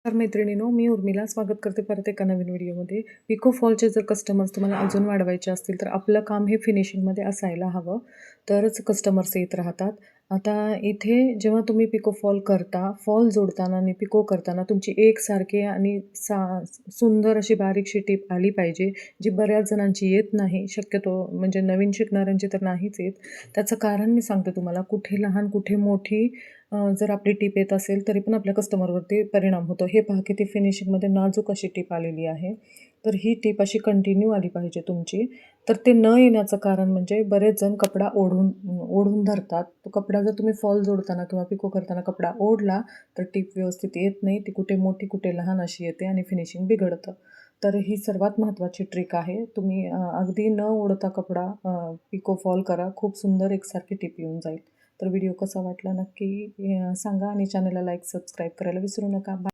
तर मैत्रिणींनो, मी उर्मिला स्वागत करते परत एका नवीन व्हिडिओमध्ये. पिको फॉलचे जर कस्टमर्स तुम्हाला अजून वाढवायचे असतील, तर आपलं काम हे फिनिशिंगमध्ये असायला हवं, तरच कस्टमर्स येत राहतात. आता इथे जेव्हा तुम्ही पिको फॉल करता, फॉल जोडताना आणि पिको करताना तुमची एकसारखी आणि सुंदर अशी बारीकशी टीप आली पाहिजे, जी बऱ्याच जणांची येत नाही. शक्यतो म्हणजे नवीन शिकणाऱ्यांची तर नाहीच येत. त्याचं कारण मी सांगते तुम्हाला, कुठे लहान, कुठे मोठी जर आपली टीप येत असेल तरी पण आपल्या कस्टमरवरती परिणाम होतो. हे पहा किती फिनिशिंगमध्ये नाजूक अशी टीप आलेली आहे. तर ही टीप अशी कंटिन्यू आली पाहिजे तुमची. तर ते न येण्याचं कारण म्हणजे बरेच जण कपडा ओढून ओढून धरतात. तो कपडा जर तुम्ही फॉल जोडताना किंवा पिको करताना कपडा ओढला तर टीप व्यवस्थित येत नाही. ती कुठे मोठी कुठे लहान अशी येते आणि फिनिशिंग बिघडतं. तर ही सर्वात महत्त्वाची ट्रिक आहे. तुम्ही अगदी न ओढता कपडा पिको फॉल करा. खूप सुंदर एकसारखी टीप येऊन जाईल. तर व्हिडिओ कसा वाटला नक्की सांगा आणि चॅनलला लाईक, सबस्क्राईब करायला विसरू नका.